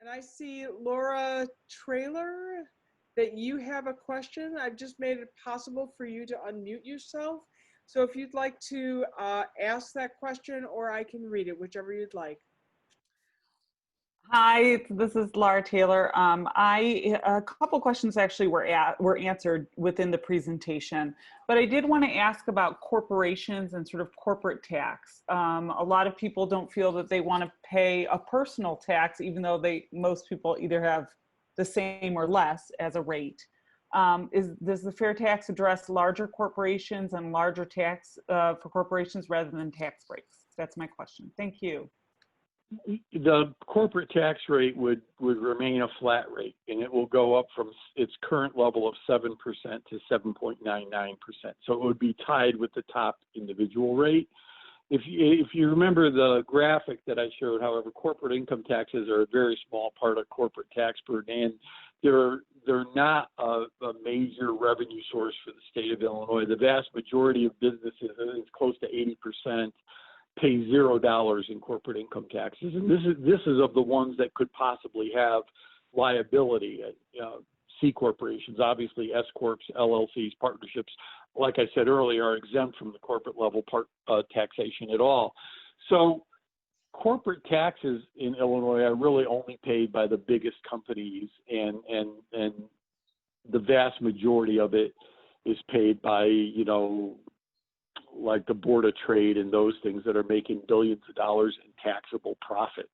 And I see Laura Trailer that you have a question. I've just made it possible for you to unmute yourself. So if you'd like to ask that question, or I can read it, whichever you'd like. Hi, this is Laura Taylor. A couple questions actually were answered within the presentation, but I did want to ask about corporations and sort of corporate tax. A lot of people don't feel that they want to pay a personal tax, even though most people either have the same or less as a rate. Does the fair tax address larger corporations and larger tax for corporations rather than tax breaks? That's my question. Thank you. The corporate tax rate would remain a flat rate, and it will go up from its current level of 7% to 7.99%. So it would be tied with the top individual rate. If you remember the graphic that I showed, however, corporate income taxes are a very small part of corporate tax burden, and they're not a major revenue source for the state of Illinois. The vast majority of businesses, it's close to 80%, pay $0 in corporate income taxes, and this is of the ones that could possibly have liability. C corporations, obviously S corps, LLCs, partnerships, like I said earlier, are exempt from the corporate level taxation at all. So corporate taxes in Illinois are really only paid by the biggest companies, and the vast majority of it is paid by, like the Board of Trade and those things that are making billions of dollars in taxable profit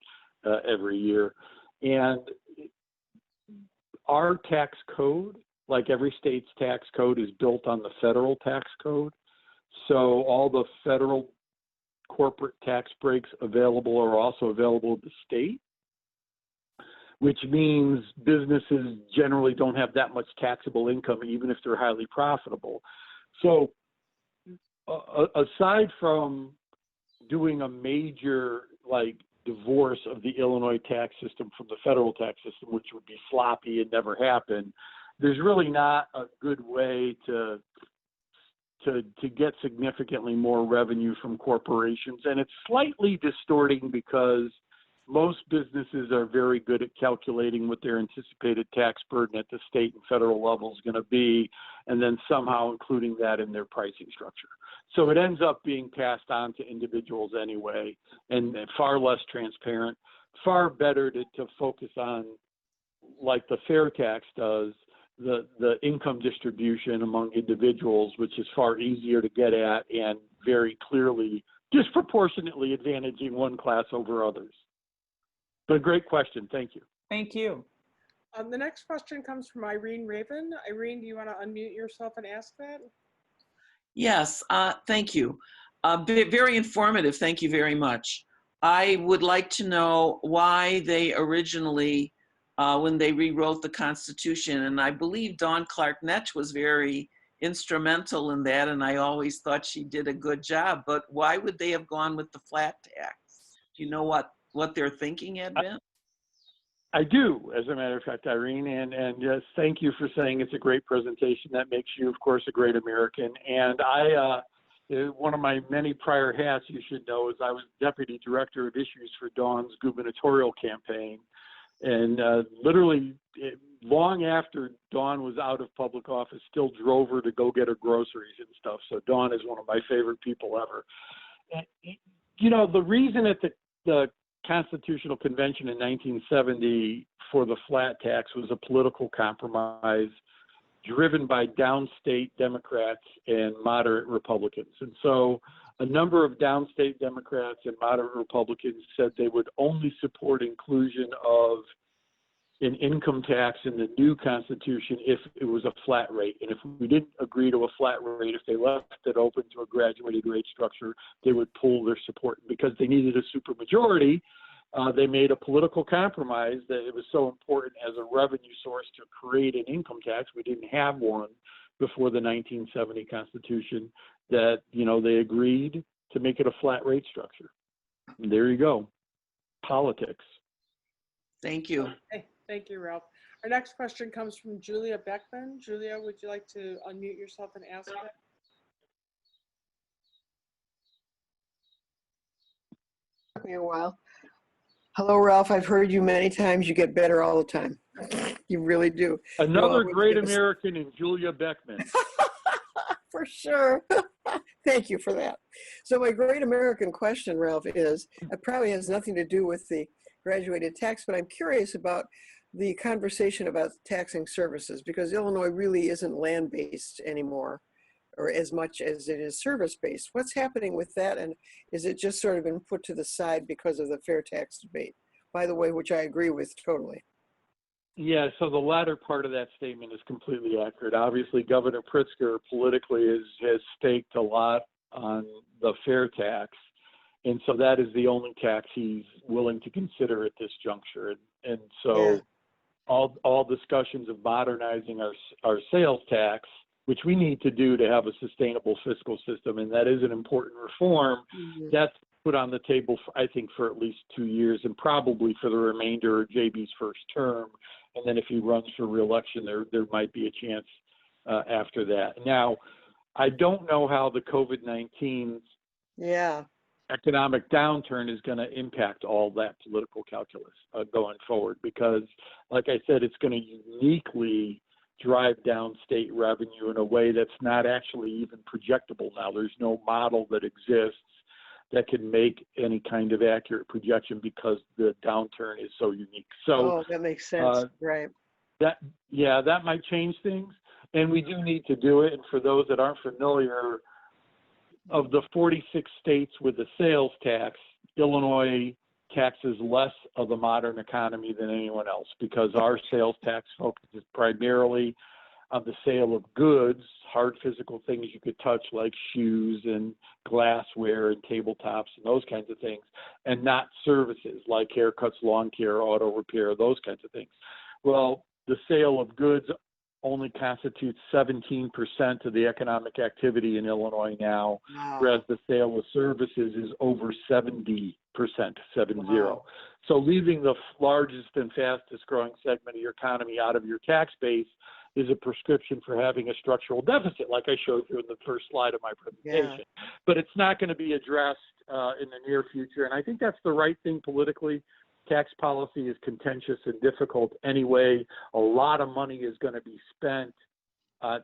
every year. And our tax code, like every state's tax code, is built on the federal tax code. So all the federal corporate tax breaks available are also available to the state, which means businesses generally don't have that much taxable income, even if they're highly profitable. So aside from doing a major divorce of the Illinois tax system from the federal tax system, which would be sloppy and never happen, there's really not a good way to get significantly more revenue from corporations. And it's slightly distorting because most businesses are very good at calculating what their anticipated tax burden at the state and federal level is going to be, and then somehow including that in their pricing structure. So it ends up being passed on to individuals anyway, and far less transparent. Far better to focus on, like the fair tax does, the income distribution among individuals, which is far easier to get at and very clearly disproportionately advantaging one class over others. But a great question. Thank you. Thank you. The next question comes from Irene Raven. Irene, do you want to unmute yourself and ask that? Yes, thank you. Very informative. Thank you very much. I would like to know why they originally, when they rewrote the Constitution, and I believe Dawn Clark-Netsch was very instrumental in that, and I always thought she did a good job, but why would they have gone with the flat tax? Do you know what their thinking had been? I do, as a matter of fact, Irene, and yes, thank you for saying it's a great presentation. That makes you, of course, a great American. And one of my many prior hats, you should know, is I was Deputy Director of Issues for Dawn's gubernatorial campaign. And literally, long after Dawn was out of public office, still drove her to go get her groceries and stuff. So Dawn is one of my favorite people ever. And, the reason at the Constitutional Convention in 1970 for the flat tax was a political compromise driven by downstate Democrats and moderate Republicans. And so a number of downstate Democrats and moderate Republicans said they would only support inclusion of an income tax in the new Constitution if it was a flat rate. And if we didn't agree to a flat rate, if they left it open to a graduated rate structure, they would pull their support. Because they needed a supermajority, they made a political compromise that it was so important as a revenue source to create an income tax. We didn't have one before the 1970 Constitution, that, they agreed to make it a flat rate structure. And there you go. Politics. Thank you. Okay. Thank you, Ralph. Our next question comes from Julia Beckman. Julia, would you like to unmute yourself and ask it? Took me a while. Hello, Ralph. I've heard you many times. You get better all the time. You really do. Another You great give us- American in Julia Beckman. For sure. Thank you for that. So my great American question, Ralph, is, it probably has nothing to do with the graduated tax, but I'm curious about the conversation about taxing services, because Illinois really isn't land-based anymore, or as much as it is service-based. What's happening with that, and is it just sort of been put to the side because of the fair tax debate? By the way, which I agree with totally. Yeah, so the latter part of that statement is completely accurate. Obviously, Governor Pritzker politically has staked a lot on the fair tax, and so that is the only tax he's willing to consider at this juncture. And so Yeah. all discussions of modernizing our sales tax, which we need to do to have a sustainable fiscal system, and that is an important reform, Mhm. that's put on the table, I think, for at least 2 years, and probably for the remainder of JB's first term. And then if he runs for reelection, there might be a chance after that. Now, I don't know how the COVID-19 Yeah. economic downturn is going to impact all that political calculus going forward, because, like I said, it's going to uniquely drive down state revenue in a way that's not actually even projectable now. There's no model that exists that can make any kind of accurate projection because the downturn is so unique. So That makes sense. Right. that might change things, and we do need to do it. And for those that aren't familiar, of the 46 states with a sales tax, Illinois taxes less of the modern economy than anyone else, because our sales tax focuses primarily on the sale of goods, hard physical things you could touch like shoes and glassware and tabletops and those kinds of things, and not services like haircuts, lawn care, auto repair, those kinds of things. Well, the sale of goods only constitutes 17% of the economic activity in Illinois now, Wow. whereas the sale of services is over 70%, 70. Wow. So leaving the largest and fastest growing segment of your economy out of your tax base is a prescription for having a structural deficit, like I showed you in the first slide of my presentation. Yeah. But it's not going to be addressed in the near future, and I think that's the right thing politically. Tax policy is contentious and difficult anyway. A lot of money is going to be spent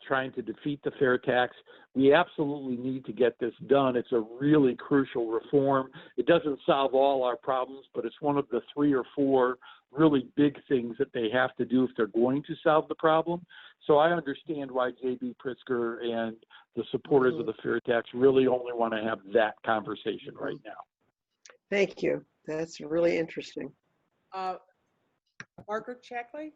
trying to defeat the fair tax. We absolutely need to get this done. It's a really crucial reform. It doesn't solve all our problems, but it's one of the 3 or 4 really big things that they have to do if they're going to solve the problem. So I understand why J.B. Pritzker and the supporters of the fair tax really only want to have that conversation right now. Thank you. That's really interesting. Margaret Shackley?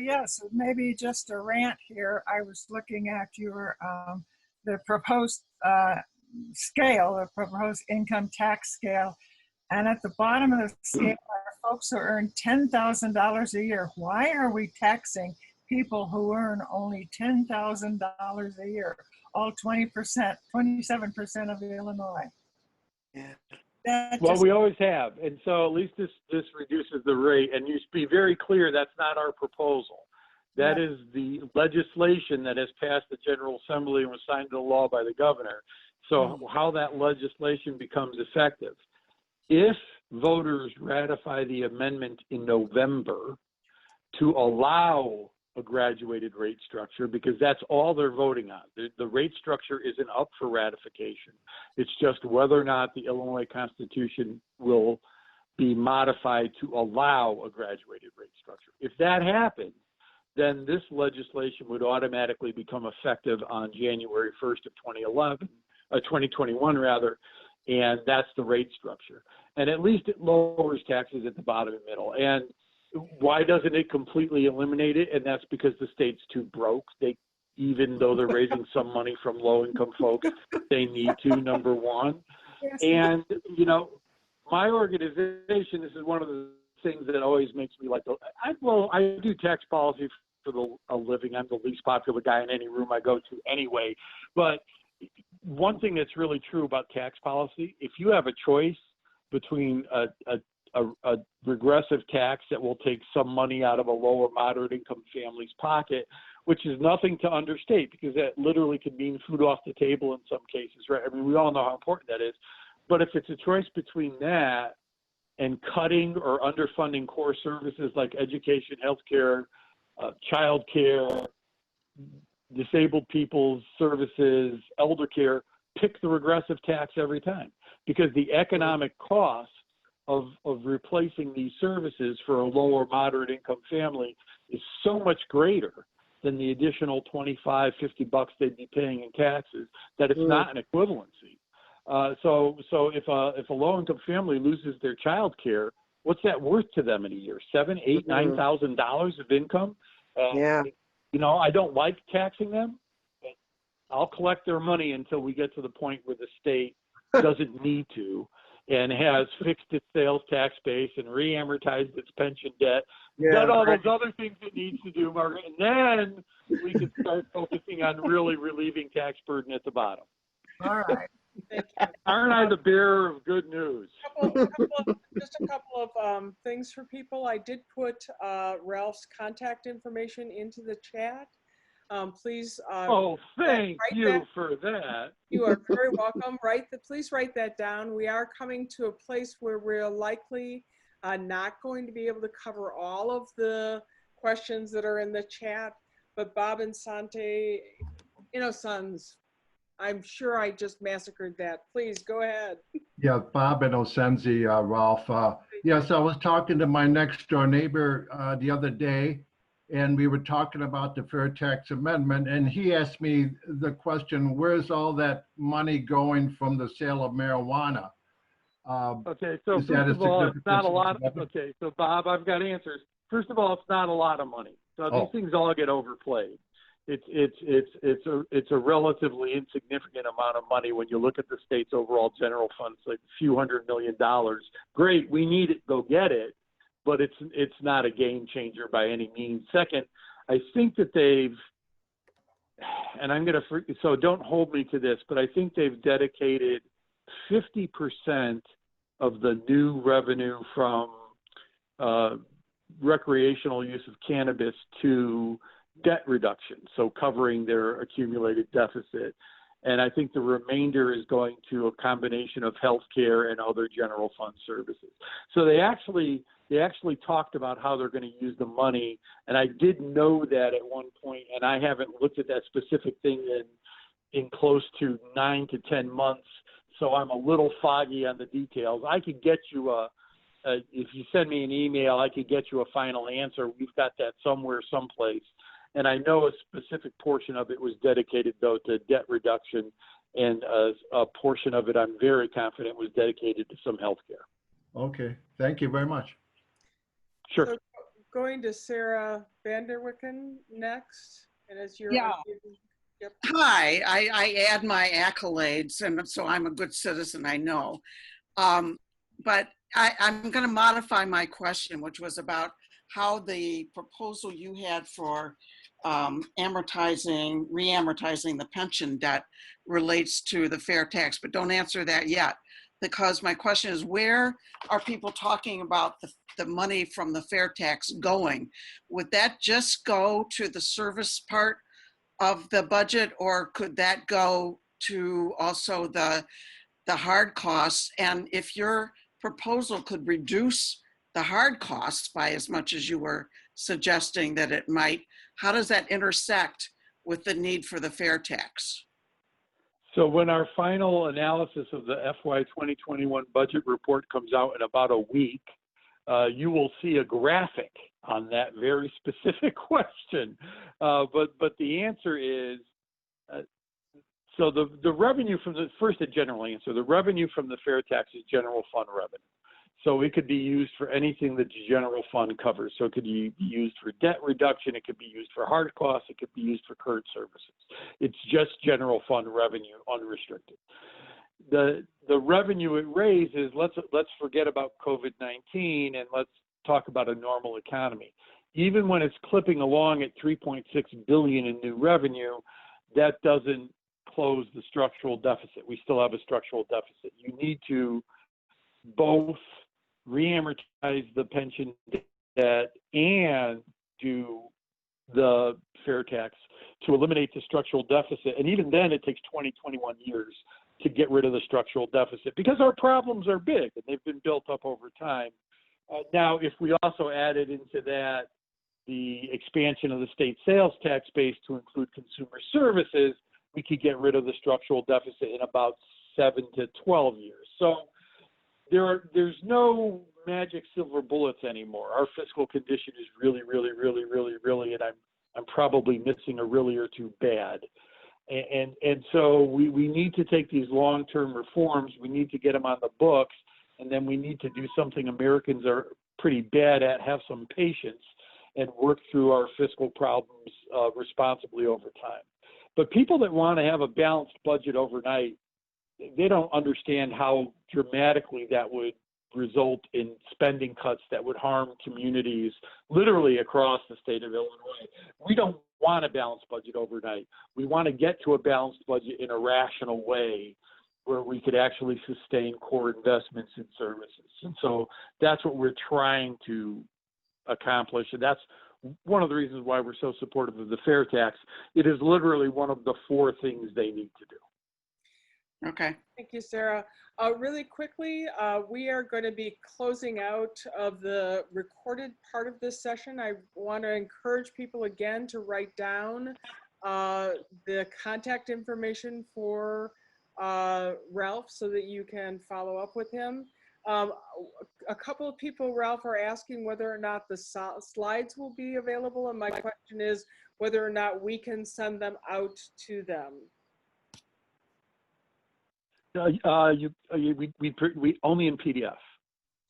Yes, maybe just a rant here. I was looking at your the proposed scale, the proposed income tax scale, and at the bottom of the scale are folks who earn $10,000 a year. Why are we taxing people who earn only $10,000 a year? All 20%, 27% of Illinois. Yeah. Well, we always have, and so at least this reduces the rate. And you be very clear, that's not our proposal. That is the legislation that has passed the General Assembly and was signed into law by the governor. So how that legislation becomes effective. If voters ratify the amendment in November to allow a graduated rate structure, because that's all they're voting on. The rate structure isn't up for ratification. It's just whether or not the Illinois Constitution will be modified to allow a graduated rate structure. If that happens, then this legislation would automatically become effective on January 1st of 2021 rather, and that's the rate structure. And at least it lowers taxes at the bottom and middle. And why doesn't it completely eliminate it? And that's because the state's too broke. Even though they're raising some money from low-income folks, they need to, number one. Yes. And, my organization, this is one of the things that always makes me like, I do tax policy for a living. I'm the least popular guy in any room I go to anyway. But one thing that's really true about tax policy, if you have a choice between a regressive tax that will take some money out of a lower moderate income family's pocket, which is nothing to understate because that literally could mean food off the table in some cases, right? I mean, we all know how important that is. But if it's a choice between that and cutting or underfunding core services like education, healthcare, childcare, disabled people's services, elder care, pick the regressive tax every time, because the economic cost of replacing these services for a low or moderate income family is so much greater than the additional $25, $50 they'd be paying in taxes that it's not an equivalency. So if a low income family loses their child care, what's that worth to them in a year? $7,000, $8,000, $9,000 of income? Yeah. You know, I don't like taxing them, but I'll collect their money until we get to the point where the state doesn't need to and has fixed its sales tax base and re-amortized its pension debt, done all those other things it needs to do, Margaret, and then we can start focusing on really relieving tax burden at the bottom. All right. Thank you. Aren't I the bearer of good news? Just a couple of things for people. I did put Ralph's contact information into the chat. Please. Thank you for that. You are very welcome. Please write that down. We are coming to a place where we're likely not going to be able to cover all of the questions that are in the chat, but Bob and Sante, Sons, I'm sure I just massacred that. Please go ahead. Yeah, Bob and Osenzi, Ralph. Yes, I was talking to my next door neighbor the other day, and we were talking about the fair tax amendment, and he asked me the question, where's all that money going from the sale of marijuana? Okay, so first of all, it's not a lot. Okay, so Bob, I've got answers. First of all, it's not a lot of money. So these things all get overplayed. It's a relatively insignificant amount of money when you look at the state's overall general funds, like a few $100 million. Great, we need it, go get it, but it's not a game changer by any means. Second, I think that they've, and so don't hold me to this, but I think they've dedicated 50% of the new revenue from recreational use of cannabis to debt reduction, so covering their accumulated deficit. And I think the remainder is going to a combination of healthcare and other general fund services. So they actually talked about how they're going to use the money, and I did know that at one point, and I haven't looked at that specific thing in close to 9 to 10 months, so I'm a little foggy on the details. I could get you if you send me an email, I could get you a final answer. We've got that somewhere, someplace. And I know a specific portion of it was dedicated, though, to debt reduction, and a portion of it, I'm very confident, was dedicated to some health care. Okay, thank you very much. Sure. So going to Sarah Vanderwicken next, and as your Yep. Hi, I add my accolades, and so I'm a good citizen, I know. But I'm going to modify my question, which was about how the proposal you had for re-amortizing the pension debt relates to the fair tax, but don't answer that yet, because my question is, where are people talking about the money from the fair tax going? Would that just go to the service part of the budget, or could that go to also the hard costs? And if your proposal could reduce the hard costs by as much as you were suggesting that it might, how does that intersect with the need for the fair tax? So when our final analysis of the FY 2021 budget report comes out in about a week, you will see a graphic on that very specific question. But the answer is, so the revenue from first a general answer, the revenue from the fair tax is general fund revenue. So it could be used for anything that the general fund covers. So it could be used for debt reduction. It could be used for hard costs. It could be used for current services. It's just general fund revenue, unrestricted. The revenue it raises, let's forget about COVID-19 and let's talk about a normal economy. Even when it's clipping along at $3.6 billion in new revenue, that doesn't close the structural deficit. We still have a structural deficit. You need to both re-amortize the pension debt and do the fair tax to eliminate the structural deficit. And even then, it takes 20, 21 years to get rid of the structural deficit because our problems are big and they've been built up over time. Now, if we also added into that the expansion of the state sales tax base to include consumer services, we could get rid of the structural deficit in about 7 to 12 years. So there's no magic silver bullets anymore. Our fiscal condition is really, and I'm probably missing a really or two bad. And so we need to take these long-term reforms, we need to get them on the books, and then we need to do something Americans are pretty bad at, have some patience, and work through our fiscal problems responsibly over time. But people that want to have a balanced budget overnight, they don't understand how dramatically that would result in spending cuts that would harm communities literally across the state of Illinois. We don't want a balanced budget overnight. We want to get to a balanced budget in a rational way where we could actually sustain core investments in services. And so that's what we're trying to accomplish. And that's one of the reasons why we're so supportive of the fair tax. It is literally one of the 4 things they need to do. Okay. Thank you, Sarah. Really quickly, we are going to be closing out of the recorded part of this session. I want to encourage people again to write down the contact information for Ralph so that you can follow up with him. A couple of people, Ralph, are asking whether or not the slides will be available, and my question is whether or not we can send them out to them. We only in PDF.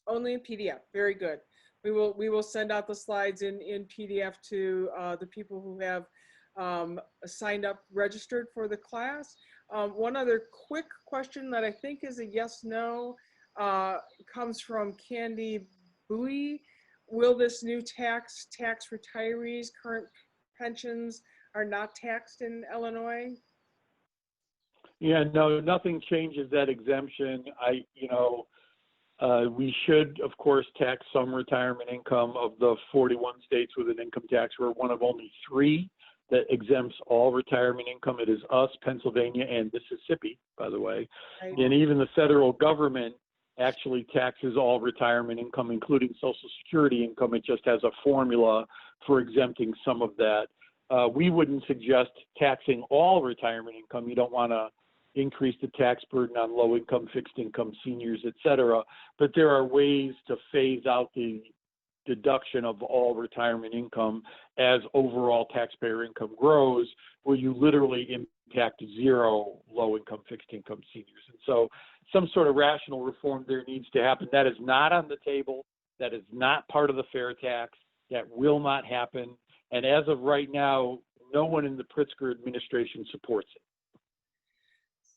Only in PDF. Very good. We will send out the slides in PDF to the people who have signed up, registered for the class. One other quick question that I think is a yes/no comes from Candy Bowie. Will this new tax retirees? Current pensions are not taxed in Illinois. Yeah, no, nothing changes that exemption. We should, of course, tax some retirement income. Of the 41 states with an income tax, we're one of only 3 that exempts all retirement income. It is us, Pennsylvania, and Mississippi, by the way. Right. And even the federal government actually taxes all retirement income, including Social Security income. It just has a formula for exempting some of that. We wouldn't suggest taxing all retirement income. You don't want to increase the tax burden on low-income, fixed-income seniors, et cetera. But there are ways to phase out the deduction of all retirement income as overall taxpayer income grows, where you literally impact 0 low-income, fixed-income seniors. And so some sort of rational reform there needs to happen. That is not on the table. That is not part of the fair tax. That will not happen. And as of right now, no one in the Pritzker administration supports it.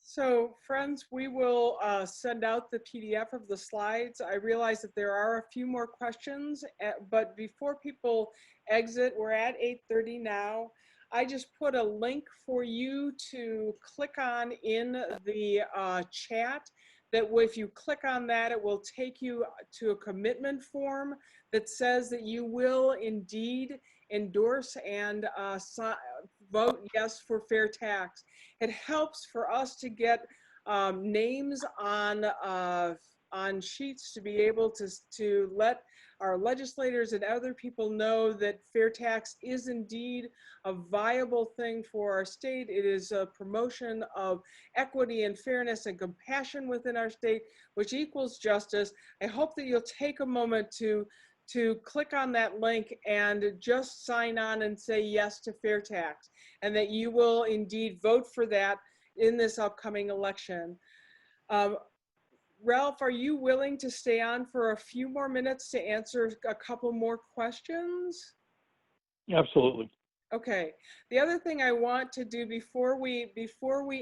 So friends, we will send out the PDF of the slides. I realize that there are a few more questions, but before people exit, we're at 8:30 now. I just put a link for you to click on in the chat. That if you click on that, it will take you to a commitment form that says that you will indeed endorse and vote yes for fair tax. It helps for us to get names on sheets to be able to let our legislators and other people know that fair tax is indeed a viable thing for our state. It is a promotion of equity and fairness and compassion within our state, which equals justice. I hope that you'll take a moment to click on that link and just sign on and say yes to fair tax, and that you will indeed vote for that in this upcoming election. Ralph, are you willing to stay on for a few more minutes to answer a couple more questions? Absolutely. Okay. The other thing I want to do before we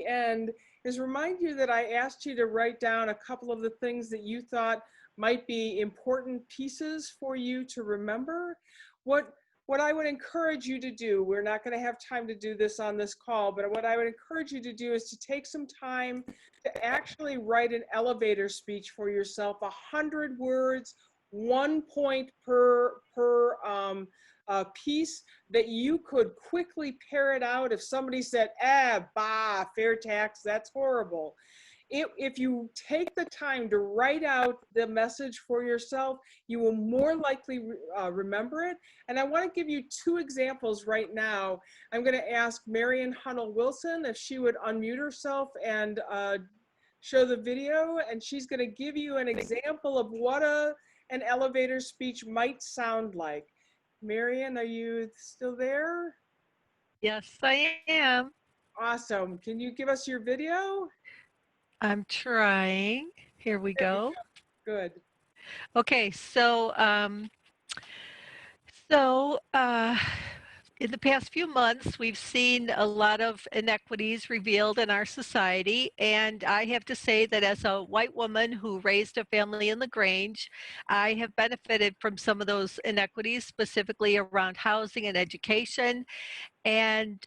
end is remind you that I asked you to write down a couple of the things that you thought might be important pieces for you to remember. What I would encourage you to do, we're not going to have time to do this on this call, but what I would encourage you to do is to take some time to actually write an elevator speech for yourself, 100 words 1 point per piece, that you could quickly pare it out if somebody said, fair tax, that's horrible. If you take the time to write out the message for yourself, you will more likely remember it. And I want to give you 2 examples right now. I'm going to ask Marion Hunnell Wilson if she would unmute herself and show the video, and she's going to give you an example of what an elevator speech might sound like. Marion, are you still there? Yes, I am. Awesome. Can you give us your video? I'm trying. Here we go. Good. Okay, so in the past few months, we've seen a lot of inequities revealed in our society. And I have to say that as a white woman who raised a family in LaGrange, I have benefited from some of those inequities, specifically around housing and education. And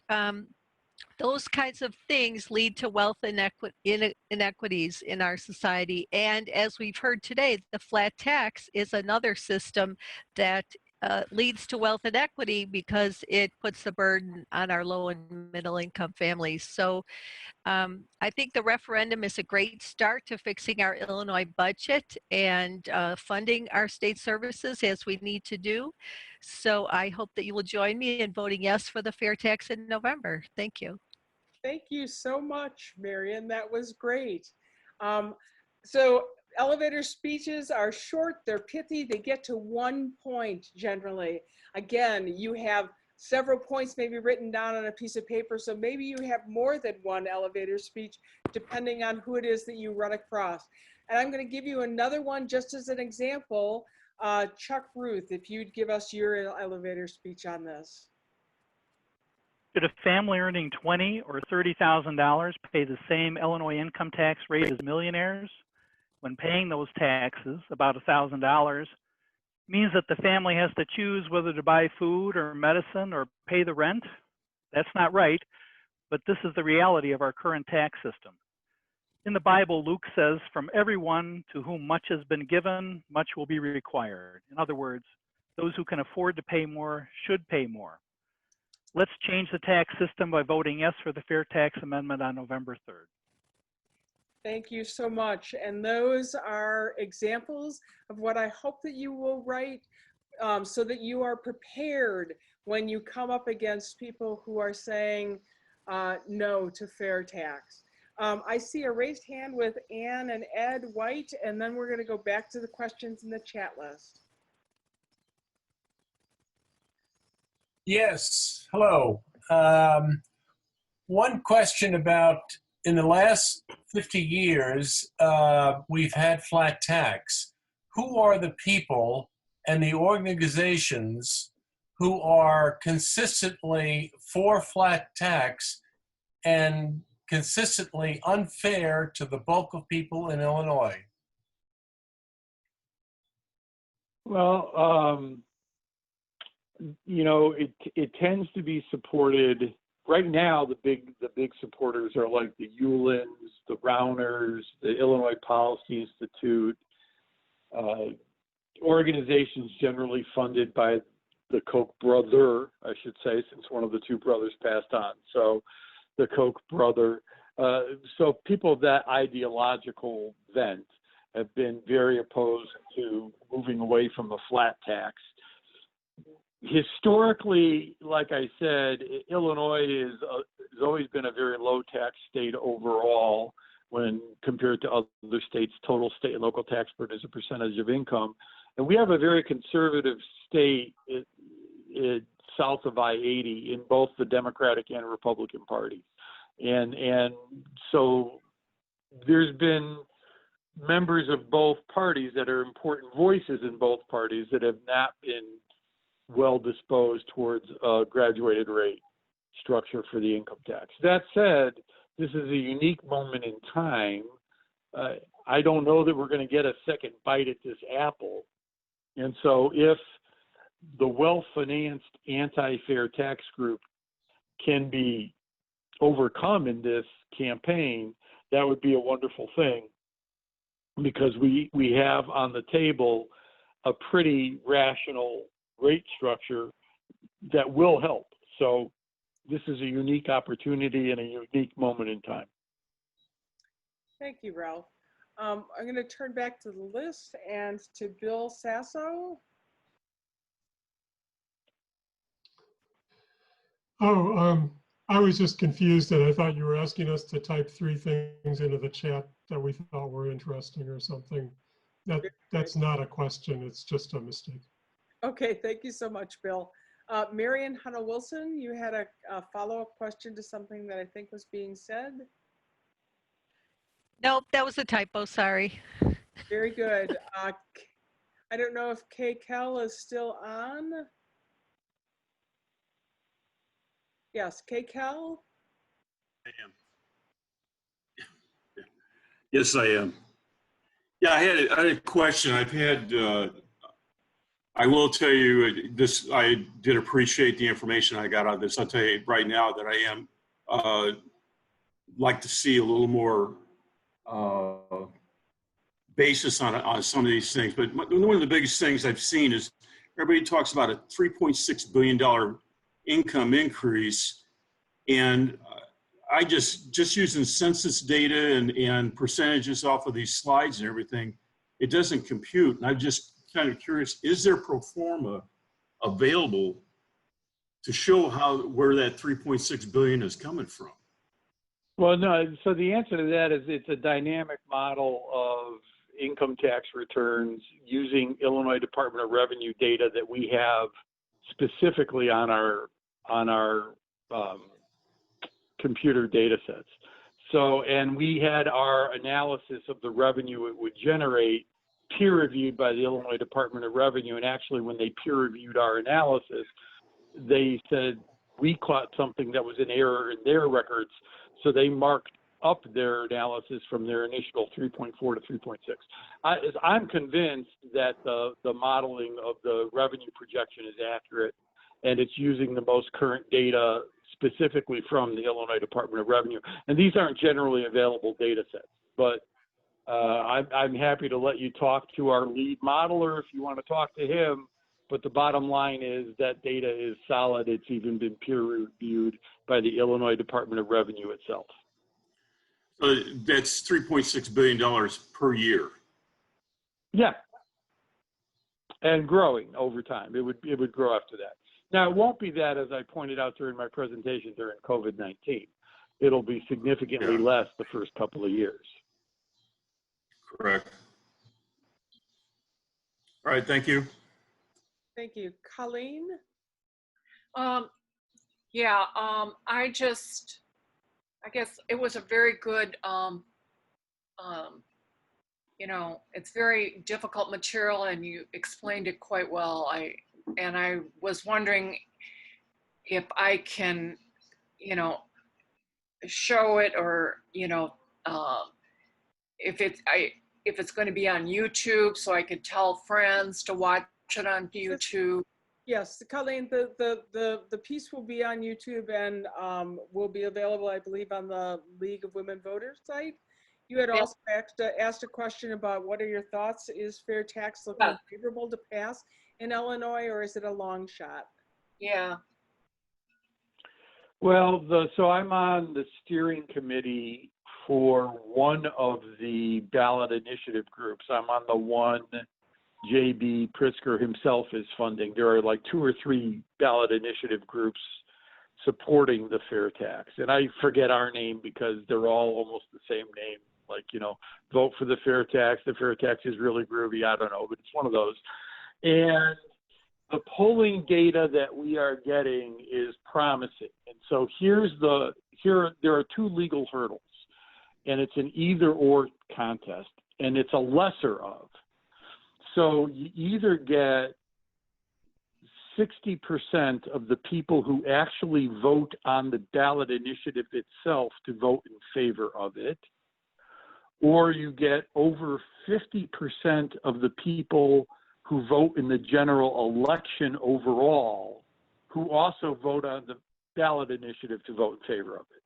those kinds of things lead to wealth inequities in our society. And as we've heard today, the flat tax is another system that leads to wealth inequity because it puts the burden on our low and middle income families. So I think the referendum is a great start to fixing our Illinois budget and funding our state services as we need to do. So I hope that you will join me in voting yes for the fair tax in November. Thank you. Thank you so much, Marion. That was great. So elevator speeches are short, they're pithy, they get to 1 point generally. Again, you have several points maybe written down on a piece of paper, so maybe you have more than one elevator speech depending on who it is that you run across. And I'm going to give you another one just as an example. Chuck Ruth, if you'd give us your elevator speech on this. Should a family earning $20,000 or $30,000 pay the same Illinois income tax rate as millionaires? When paying those taxes, about $1,000, means that the family has to choose whether to buy food or medicine or pay the rent? That's not right, but this is the reality of our current tax system. In the Bible, Luke says, "From everyone to whom much has been given, much will be required." In other words, those who can afford to pay more should pay more. Let's change the tax system by voting yes for the Fair Tax Amendment on November 3rd. Thank you so much. And those are examples of what I hope that you will write so that you are prepared when you come up against people who are saying no to fair tax. I see a raised hand with Ann and Ed White, and then we're going to go back to the questions in the chat list. Yes, hello. One question about, in the last 50 years, we've had flat tax. Who are the people and the organizations who are consistently for flat tax and consistently unfair to the bulk of people in Illinois? Well, you know, it tends to be supported. Right now, the big supporters are like the Uhlens, the Rowners, the Illinois Policy Institute, organizations generally funded by the Koch brother, I should say, since one of the 2 brothers passed on. So the Koch brother. So people of that ideological bent have been very opposed to moving away from the flat tax. Historically, like I said, Illinois has always been a very low tax state overall when compared to other states. Total state and local tax burden as a percentage of income. And we have a very conservative state south of I-80 in both the Democratic and Republican parties. And so there's been members of both parties that are important voices in both parties that have not been well disposed towards a graduated rate structure for the income tax. That said, this is a unique moment in time. I don't know that we're going to get a second bite at this apple. And so if the well-financed anti-fair tax group can be overcome in this campaign, that would be a wonderful thing, because we have on the table a pretty rational rate structure that will help. So this is a unique opportunity and a unique moment in time. Thank you, Ralph. I'm going to turn back to the list and to Bill Sasso. Oh, I was just confused and I thought you were asking us to type 3 things into the chat that we thought were interesting or something. That's not a question, it's just a mistake. Okay, thank you so much, Bill. Marion Hunter-Wilson, you had a follow-up question to something that I think was being said. Nope, that was a typo, sorry. Very good. I don't know if Kay Kell is still on. Yes, Kay Kell? I am. Yes, I am. Yeah, I had a question. I will tell you this, I did appreciate the information I got out of this. I'll tell you right now that I am like to see a little more basis on some of these things. But one of the biggest things I've seen is everybody talks about a $3.6 billion income increase. And I just using census data and percentages off of these slides and everything, it doesn't compute. And I'm just kind of curious, is there pro forma available to show where that 3.6 billion is coming from? Well, no, so the answer to that is it's a dynamic model of income tax returns using Illinois Department of Revenue data that we have specifically on our computer data sets. So, and we had our analysis of the revenue it would generate peer reviewed by the Illinois Department of Revenue. And actually, when they peer reviewed our analysis, they said we caught something that was an error in their records. So they marked up their analysis from their initial 3.4 to 3.6. I'm convinced that the modeling of the revenue projection is accurate, and it's using the most current data specifically from the Illinois Department of Revenue. And these aren't generally available data sets, but I'm happy to let you talk to our lead modeler if you want to talk to him. But the bottom line is that data is solid. It's even been peer reviewed by the Illinois Department of Revenue itself. So that's $3.6 billion per year. Yeah. And growing over time. It would grow after that. Now, it won't be that, as I pointed out during my presentation during COVID-19. It'll be significantly less the first couple of years. Correct. All right, thank you. Thank you. Colleen? I guess it was a very good, it's very difficult material and you explained it quite well. I was wondering if I can, show it or, if it's going to be on YouTube so I could tell friends to watch it on YouTube. Yes, Colleen, the piece will be on YouTube and will be available, I believe, on the League of Women Voters site. You had also asked a question about what are your thoughts? Is fair tax looking favorable to pass in Illinois, or is it a long shot? Yeah. Well, so I'm on the steering committee for one of the ballot initiative groups. I'm on the one J.B. Pritzker himself is funding. There are like 2 or 3 ballot initiative groups supporting the fair tax. And I forget our name because they're all almost the same name. Like, vote for the fair tax. The fair tax is really groovy. I don't know, but it's one of those. And the polling data that we are getting is promising. And so there are 2 legal hurdles, and it's an either or contest, and it's a lesser of. So you either get 60% of the people who actually vote on the ballot initiative itself to vote in favor of it, or you get over 50% of the people who vote in the general election overall who also vote on the ballot initiative to vote in favor of it.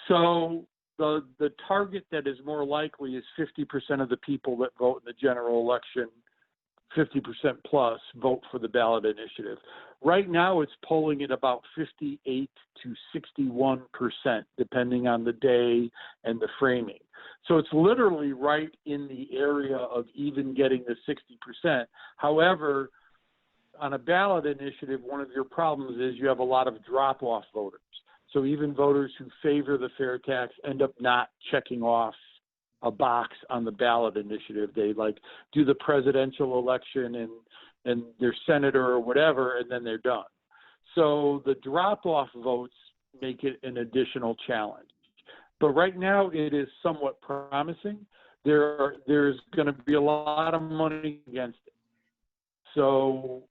So the target that is more likely is 50% of the people that vote in the general election 50% plus vote for the ballot initiative. Right now, it's polling at about 58 to 61%, depending on the day and the framing. So it's literally right in the area of even getting the 60%. However, on a ballot initiative, one of your problems is you have a lot of drop-off voters. So even voters who favor the fair tax end up not checking off a box on the ballot initiative. They like do the presidential election and their senator or whatever, and then they're done. So the drop-off votes make it an additional challenge. But right now it is somewhat promising. There's going to be a lot of money against it. So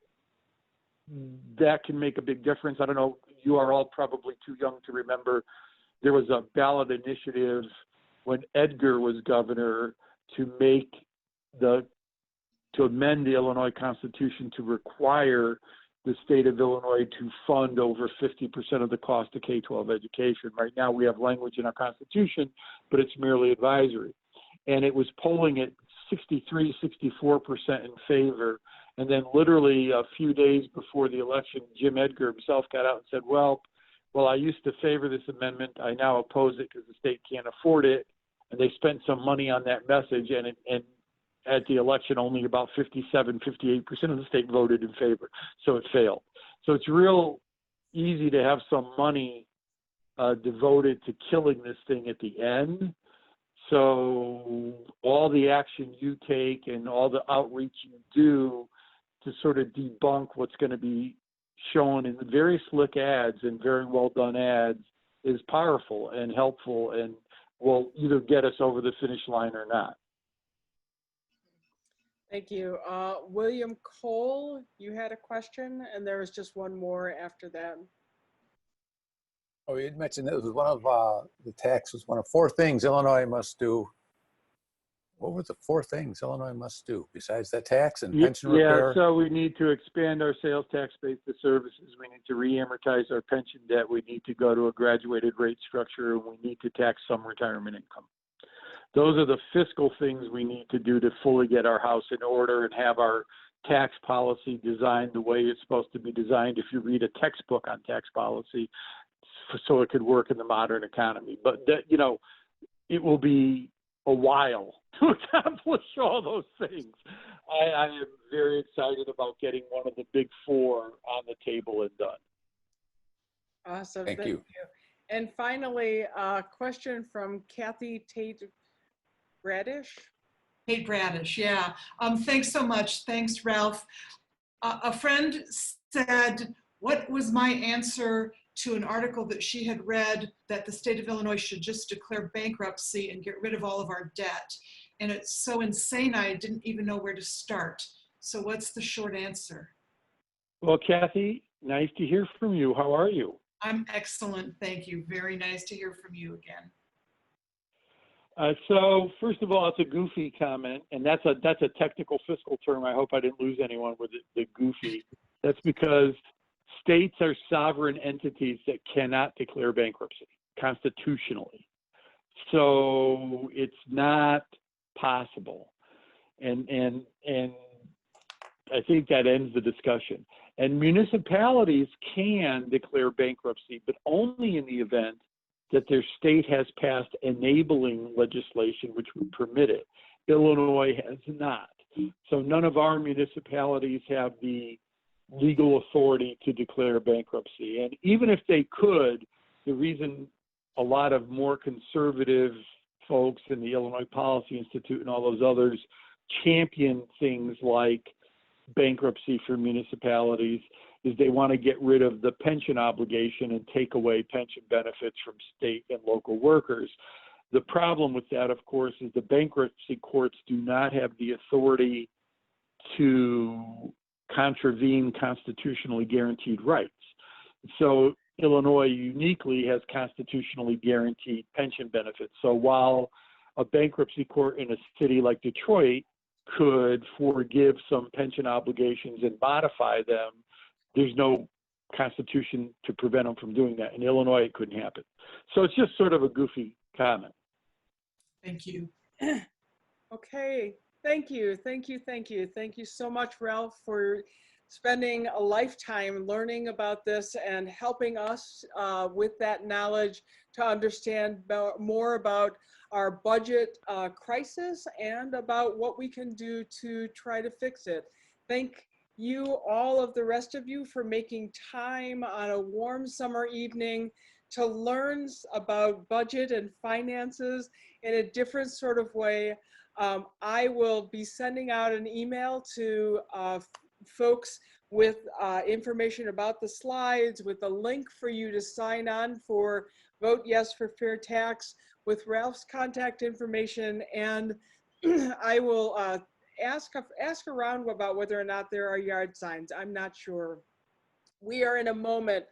that can make a big difference. I don't know, you are all probably too young to remember. There was a ballot initiative when Edgar was governor to amend the Illinois Constitution to require the state of Illinois to fund over 50% of the cost of K-12 education. Right now we have language in our Constitution, but it's merely advisory. And it was polling at 63, 64% in favor. And then literally a few days before the election, Jim Edgar himself got out and said, well, I used to favor this amendment. I now oppose it because the state can't afford it. And they spent some money on that message. And at the election, only about 57, 58% of the state voted in favor. So it failed. So it's real easy to have some money devoted to killing this thing at the end. So all the action you take and all the outreach you do to sort of debunk what's going to be shown in the very slick ads and very well done ads is powerful and helpful and will either get us over the finish line or not. Thank you. William Cole, you had a question, and there was just one more after that. Oh, you had mentioned it was one of the tax was one of 4 things Illinois must do. What were the 4 things Illinois must do besides that tax and pension repair? Yeah, so we need to expand our sales tax base to services. We need to re-amortize our pension debt. We need to go to a graduated rate structure, and we need to tax some retirement income. Those are the fiscal things we need to do to fully get our house in order and have our tax policy designed the way it's supposed to be designed if you read a textbook on tax policy, so it could work in the modern economy. But that, you know, it will be a while to accomplish all those things. I am very excited about getting one of the big 4 on the table and done. Awesome. Thank you. And finally, a question from Kathy Tate Bradish. Kate Bradish, yeah. Thanks so much. Thanks, Ralph. A friend said, what was my answer to an article that she had read that the state of Illinois should just declare bankruptcy and get rid of all of our debt? And it's so insane, I didn't even know where to start. So what's the short answer? Well, Kathy, nice to hear from you. How are you? I'm excellent, thank you. Very nice to hear from you again. So first of all, it's a goofy comment, and that's a technical fiscal term. I hope I didn't lose anyone with the goofy. That's because states are sovereign entities that cannot declare bankruptcy constitutionally. So it's not possible. And I think that ends the discussion. And municipalities can declare bankruptcy, but only in the event that their state has passed enabling legislation which would permit it. Illinois has not. So none of our municipalities have the legal authority to declare bankruptcy. And even if they could, the reason a lot of more conservative folks in the Illinois Policy Institute and all those others champion things like bankruptcy for municipalities is they want to get rid of the pension obligation and take away pension benefits from state and local workers. The problem with that, of course, is the bankruptcy courts do not have the authority to contravene constitutionally guaranteed rights. So Illinois uniquely has constitutionally guaranteed pension benefits. So while a bankruptcy court in a city like Detroit could forgive some pension obligations and modify them, there's no constitution to prevent them from doing that. In Illinois, it couldn't happen. So it's just sort of a goofy comment. Thank you. Okay, Thank you, thank you, thank you. Thank you so much, Ralph, for spending a lifetime learning about this and helping us with that knowledge to understand more about our budget crisis and about what we can do to try to fix it. Thank you, all of the rest of you, for making time on a warm summer evening to learn about budget and finances in a different sort of way. I will be sending out an email to folks with information about the slides, with a link for you to sign on for Vote Yes for Fair Tax, with Ralph's contact information, and I will ask around about whether or not there are yard signs. I'm not sure. We are in a moment,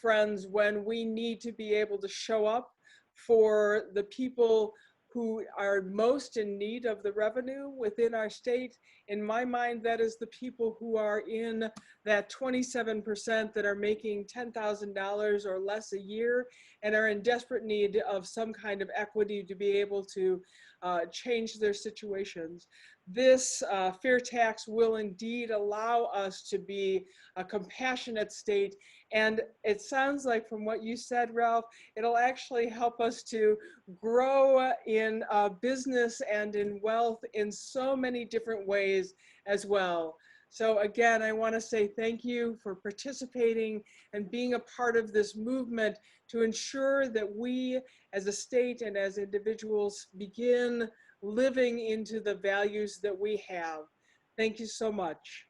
friends, when we need to be able to show up for the people who are most in need of the revenue within our state. In my mind, that is the people who are in that 27% that are making $10,000 or less a year and are in desperate need of some kind of equity to be able to change their situations. This fair tax will indeed allow us to be a compassionate state. And it sounds like from what you said, Ralph, it'll actually help us to grow in business and in wealth in so many different ways as well. So again, I want to say thank you for participating and being a part of this movement to ensure that we as a state and as individuals begin living into the values that we have. Thank you so much.